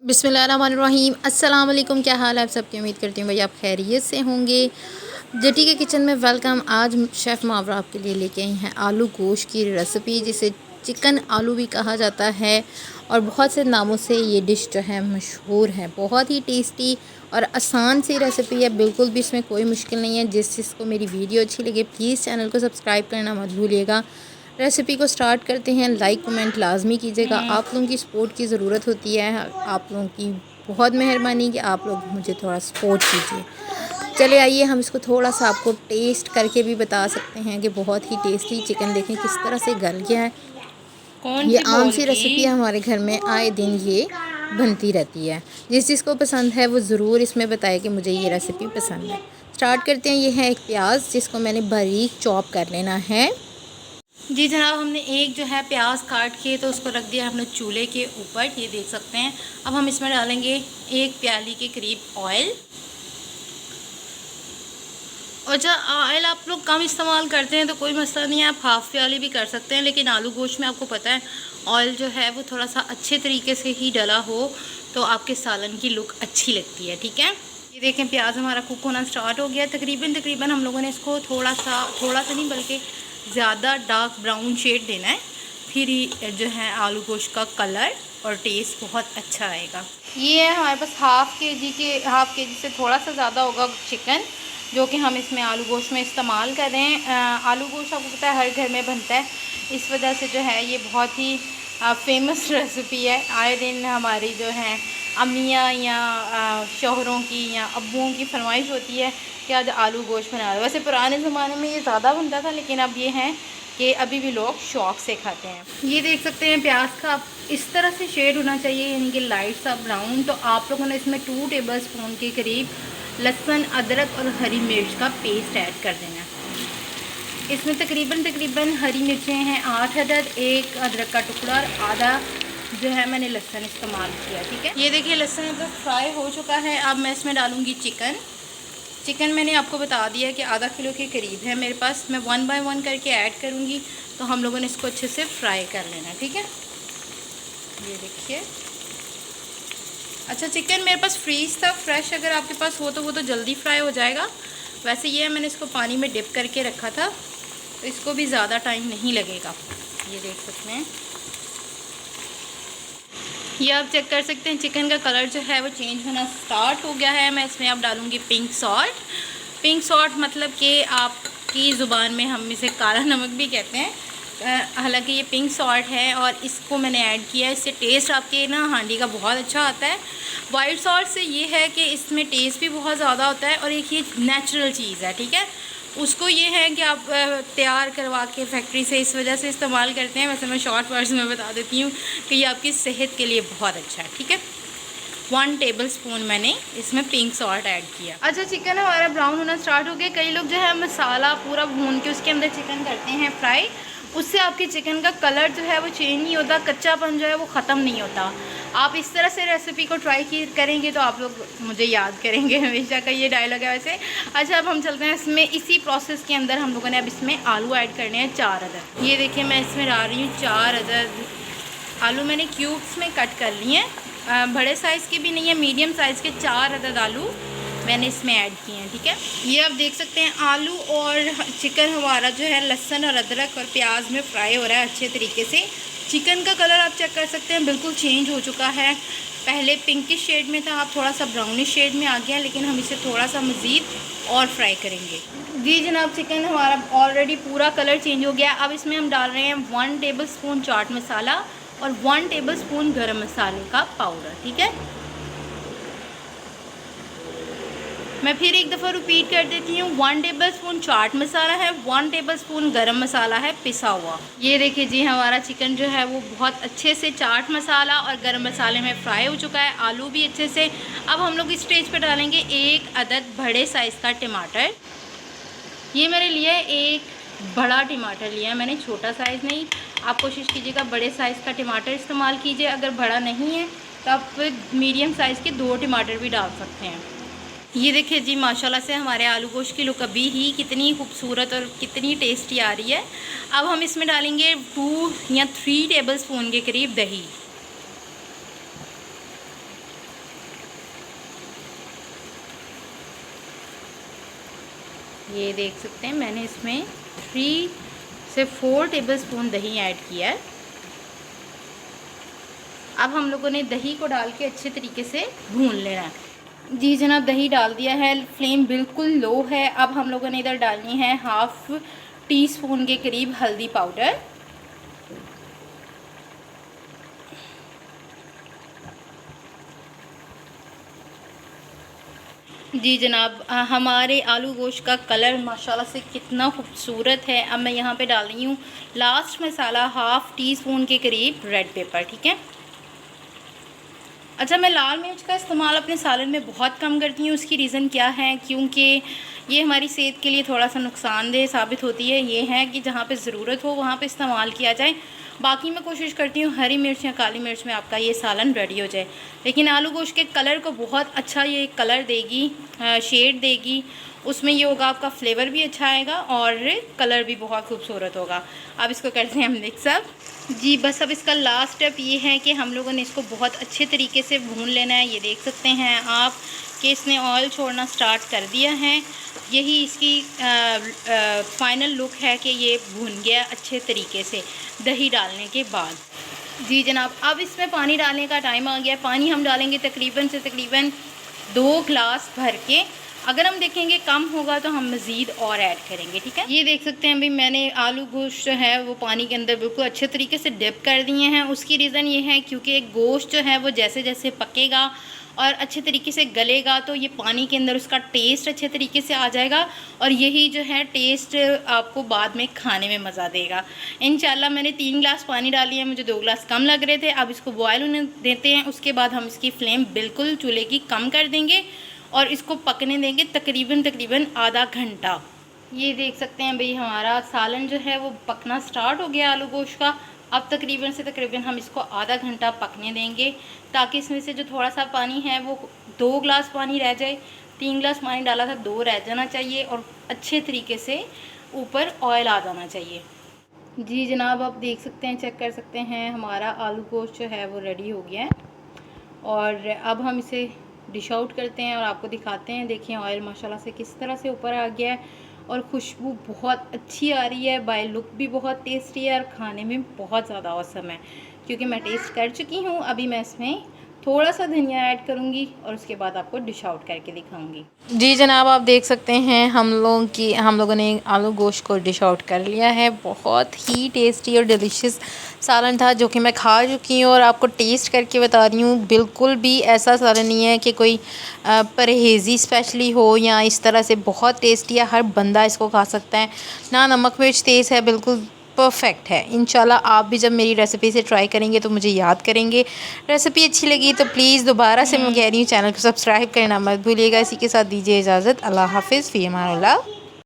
बिस्मिल्लाहिर्रहमानिर्रहीम। अस्सलाम वालेकुम। क्या हाल है आप सबकी? उम्मीद करती हूँ भाई आप खैरियत से होंगे। जटी के किचन में वेलकम। आज शेफ़ मावरा आपके लिए लेके आई हैं आलू गोश्त की रेसिपी, जिसे चिकन आलू भी कहा जाता है और बहुत से नामों से ये डिश जो है मशहूर है। बहुत ही टेस्टी और आसान सी रेसिपी है, बिल्कुल भी इसमें कोई मुश्किल नहीं है। जिसको मेरी वीडियो अच्छी लगे प्लीज़ चैनल को सब्सक्राइब करना मत भूलिएगा। रेसिपी को स्टार्ट करते हैं। लाइक कमेंट लाजमी कीजिएगा, आप लोगों की सपोर्ट की ज़रूरत होती है। आप लोगों की बहुत मेहरबानी कि आप लोग मुझे थोड़ा सपोर्ट कीजिए। चले आइए हम इसको थोड़ा सा आपको टेस्ट करके भी बता सकते हैं कि बहुत ही टेस्टी चिकन देखें किस तरह से गल गया है। कौन ये सी आम बोल सी की? रेसिपी है, हमारे घर में आए दिन ये बनती रहती है। जिसको पसंद है वो ज़रूर इसमें बताए कि मुझे ये रेसिपी पसंद है। स्टार्ट करते हैं। ये है एक प्याज, जिसको मैंने बारीक चॉप कर लेना है। जी जनाब, हमने एक जो है प्याज काट के तो उसको रख दिया हमने चूल्हे के ऊपर, ये देख सकते हैं। अब हम इसमें डालेंगे एक प्याली के करीब ऑयल। और जब ऑयल आप लोग कम इस्तेमाल करते हैं तो कोई मसला नहीं है, आप हाफ़ प्याली भी कर सकते हैं। लेकिन आलू गोश्त में आपको पता है ऑयल जो है वो थोड़ा सा अच्छे तरीके से ही डला हो तो आपके सालन की लुक अच्छी लगती है। ठीक है, ये देखें प्याज हमारा कुक होना स्टार्ट हो गया। तकरीबन हम लोगों ने इसको थोड़ा सा नहीं बल्कि ज़्यादा डार्क ब्राउन शेड देना है, फिर ही जो है आलू गोश्त का कलर और टेस्ट बहुत अच्छा आएगा। ये है हमारे पास हाफ़ के जी से थोड़ा सा ज़्यादा होगा चिकन, जो कि हम इसमें आलू गोश्त में इस्तेमाल कर रहे हैं। आलू गोश्त आपको पता है हर घर में बनता है, इस वजह से जो है ये बहुत ही फेमस रेसिपी है। आए दिन हमारी जो है अम्मियाँ या शौहरों की या अब्बुओं की फरमाइश होती है कि आज आलू गोश्त बना दो। वैसे पुराने ज़माने में ये ज़्यादा बनता था, लेकिन अब ये है कि अभी भी लोग शौक़ से खाते हैं। ये देख सकते हैं प्याज का इस तरह से शेड होना चाहिए, यानी कि लाइट सा ब्राउन। तो आप लोगों ने इसमें 2 टेबलस्पून के करीब लहसुन, अदरक और हरी मिर्च का पेस्ट ऐड कर देना है। इसमें तकरीबन हरी मिर्चें हैं 8 अदद, एक अदरक का टुकड़ा और आधा जो है मैंने लहसुन इस्तेमाल किया। ठीक है, ये देखिए लहसुन अदरक फ्राई हो चुका है। अब मैं इसमें डालूँगी चिकन मैंने आपको बता दिया कि आधा किलो के करीब है मेरे पास। मैं 1 बाय 1 करके ऐड करूँगी, तो हम लोगों ने इसको अच्छे से फ्राई कर लेना। ठीक है, ये देखिए। अच्छा, चिकन मेरे पास फ्रीज़ था, फ्रेश अगर आपके पास हो तो वो तो जल्दी फ्राई हो जाएगा। वैसे ये मैंने इसको पानी में डिप करके रखा था, तो इसको भी ज़्यादा टाइम नहीं लगेगा। ये देख सकते हैं, ये आप चेक कर सकते हैं चिकन का कलर जो है वो चेंज होना स्टार्ट हो गया है। मैं इसमें अब डालूँगी पिंक सॉल्ट मतलब कि आपकी ज़ुबान में हम इसे काला नमक भी कहते हैं। हालांकि ये पिंक सॉल्ट है और इसको मैंने ऐड किया है, इससे टेस्ट आपके ना हांडी का बहुत अच्छा आता है। वाइट सॉल्ट से ये है कि इसमें टेस्ट भी बहुत ज़्यादा होता है और एक ये नेचुरल चीज़ है। ठीक है, उसको ये है कि आप तैयार करवा के फैक्ट्री से इस वजह से इस्तेमाल करते हैं। वैसे मैं शॉर्ट वर्ड्स में बता देती हूँ कि ये आपकी सेहत के लिए बहुत अच्छा है। ठीक है, 1 टेबलस्पून मैंने इसमें पिंक सॉल्ट ऐड किया। अच्छा, चिकन हमारा ब्राउन होना स्टार्ट हो गया। कई लोग जो है मसाला पूरा भून के उसके अंदर चिकन करते हैं फ्राई, उससे आपके चिकन का कलर जो है वो चेंज नहीं होता, कच्चापन जो है वो ख़त्म नहीं होता। आप इस तरह से रेसिपी को ट्राई करेंगे तो आप लोग मुझे याद करेंगे, हमेशा का ये डायलॉग है वैसे। अच्छा, अब हम चलते हैं इसमें, इसी प्रोसेस के अंदर हम लोगों ने अब इसमें आलू ऐड करने हैं 4 अदद। ये देखिए मैं इसमें डाल रही हूँ 4 अदद आलू। मैंने क्यूब्स में कट कर लिए हैं, बड़े साइज़ के भी नहीं है, मीडियम साइज़ के 4 अदद आलू मैंने इसमें ऐड किए हैं। ठीक है, ये आप देख सकते हैं आलू और चिकन हमारा जो है लहसुन और अदरक और प्याज में फ्राई हो रहा है अच्छे तरीके से। चिकन का कलर आप चेक कर सकते हैं बिल्कुल चेंज हो चुका है। पहले पिंकिश शेड में था, अब थोड़ा सा ब्राउनिश शेड में आ गया, लेकिन हम इसे थोड़ा सा मज़ीद और फ्राई करेंगे। जी जनाब, चिकन हमारा ऑलरेडी पूरा कलर चेंज हो गया। अब इसमें हम डाल रहे हैं 1 टेबलस्पून चाट मसाला और 1 टेबलस्पून गरम मसाले का पाउडर। ठीक है, मैं फिर एक दफ़ा रिपीट कर देती हूँ। 1 टेबलस्पून चाट मसाला है, 1 टेबलस्पून गरम मसाला है पिसा हुआ। ये देखिए जी, हमारा चिकन जो है वो बहुत अच्छे से चाट मसाला और गरम मसाले में फ्राई हो चुका है, आलू भी अच्छे से। अब हम लोग इस स्टेज पर डालेंगे 1 अदद बड़े साइज़ का टमाटर। ये मेरे लिए एक बड़ा टमाटर लिया है मैंने, छोटा साइज़ नहीं। आप कोशिश कीजिएगा बड़े साइज़ का टमाटर इस्तेमाल कीजिए। अगर बड़ा नहीं है तो आप मीडियम साइज़ के 2 टमाटर भी डाल सकते हैं। ये देखिए जी, माशाल्लाह से हमारे आलू गोश्त की लुक अभी ही कितनी खूबसूरत और कितनी टेस्टी आ रही है। अब हम इसमें डालेंगे 2 या 3 टेबलस्पून के करीब दही। ये देख सकते हैं मैंने इसमें 3 से 4 टेबलस्पून दही ऐड किया है। अब हम लोगों ने दही को डाल के अच्छे तरीके से भून लेना है। जी जनाब, दही डाल दिया है, फ्लेम बिल्कुल लो है। अब हम लोगों ने इधर डालनी है 1/2 टीस्पून के करीब हल्दी पाउडर। जी जनाब, हमारे आलू गोश्त का कलर माशाल्लाह से कितना खूबसूरत है। अब मैं यहाँ पे डाल रही हूँ लास्ट मसाला 1/2 टीस्पून के करीब रेड पेपर, ठीक है। अच्छा, मैं लाल मिर्च का इस्तेमाल अपने सालन में बहुत कम करती हूँ। उसकी रीज़न क्या है, क्योंकि ये हमारी सेहत के लिए थोड़ा सा नुकसानदेह साबित होती है। ये है कि जहाँ पे ज़रूरत हो वहाँ पे इस्तेमाल किया जाए। बाकी मैं कोशिश करती हूँ हरी मिर्च या काली मिर्च में आपका ये सालन रेडी हो जाए। लेकिन आलू गोश्त के कलर को बहुत अच्छा ये कलर देगी, शेड देगी। उसमें ये होगा आपका फ्लेवर भी अच्छा आएगा और कलर भी बहुत खूबसूरत होगा। अब इसको करते हैं हम मिक्स अप। जी बस अब इसका लास्ट स्टेप ये है कि हम लोगों ने इसको बहुत अच्छे तरीके से भून लेना है। ये देख सकते हैं आप कि इसने ऑयल छोड़ना स्टार्ट कर दिया है। यही इसकी फाइनल लुक है कि ये भून गया अच्छे तरीके से दही डालने के बाद। जी जनाब, अब इसमें पानी डालने का टाइम आ गया। पानी हम डालेंगे तकरीबन 2 गिलास भर के। अगर हम देखेंगे कम होगा तो हम मज़ीद और ऐड करेंगे, ठीक है। ये देख सकते हैं अभी मैंने आलू गोश्त जो है वो पानी के अंदर बिल्कुल अच्छे तरीके से डिप कर दिए हैं। उसकी रीज़न ये है क्योंकि गोश्त जो है वो जैसे जैसे पकेगा और अच्छे तरीके से गलेगा तो ये पानी के अंदर उसका टेस्ट अच्छे तरीके से आ जाएगा और यही जो है टेस्ट आपको बाद में खाने में मज़ा देगा इंशाल्लाह। मैंने 3 गिलास पानी डाली है, मुझे 2 गिलास कम लग रहे थे। अब इसको बॉयल होने देते हैं। उसके बाद हम इसकी फ्लेम बिल्कुल चूल्हे की कम कर देंगे और इसको पकने देंगे तकरीबन आधा घंटा। ये देख सकते हैं भाई हमारा सालन जो है वो पकना स्टार्ट हो गया आलू गोश्त का। अब तकरीबन हम इसको आधा घंटा पकने देंगे ताकि इसमें से जो थोड़ा सा पानी है वो 2 गिलास पानी रह जाए। 3 गिलास पानी डाला था, 2 रह जाना चाहिए और अच्छे तरीके से ऊपर ऑयल आ जाना चाहिए। जी जनाब, आप देख सकते हैं, चेक कर सकते हैं हमारा आलू गोश्त जो है वो रेडी हो गया है और अब हम इसे डिश आउट करते हैं और आपको दिखाते हैं। देखिए ऑयल माशाल्लाह से किस तरह से ऊपर आ गया है और खुशबू बहुत अच्छी आ रही है। बाय लुक भी बहुत टेस्टी है और खाने में बहुत ज़्यादा औसम है। क्योंकि मैं टेस्ट कर चुकी हूँ, अभी मैं इसमें थोड़ा सा धनिया ऐड करूँगी और उसके बाद आपको डिश आउट करके दिखाऊंगी। जी जनाब, आप देख सकते हैं हम लोगों ने आलू गोश्त को डिश आउट कर लिया है। बहुत ही टेस्टी और डिलीशियस सालन था जो कि मैं खा चुकी हूँ और आपको टेस्ट करके बता रही हूँ। बिल्कुल भी ऐसा सालन नहीं है कि कोई परहेज़ी स्पेशली हो या इस तरह से, बहुत टेस्टी है। हर बंदा इसको खा सकता है। ना नमक मिर्च तेज़ है, बिल्कुल परफेक्ट है। इंशाल्लाह आप भी जब मेरी रेसिपी से ट्राई करेंगे तो मुझे याद करेंगे। रेसिपी अच्छी लगी तो प्लीज़ दोबारा से मैं कह रही हूँ चैनल को सब्सक्राइब करना मत भूलिएगा। इसी के साथ दीजिए इजाज़त। अल्लाह हाफ़िज़, फ़ी अमान अल्लाह।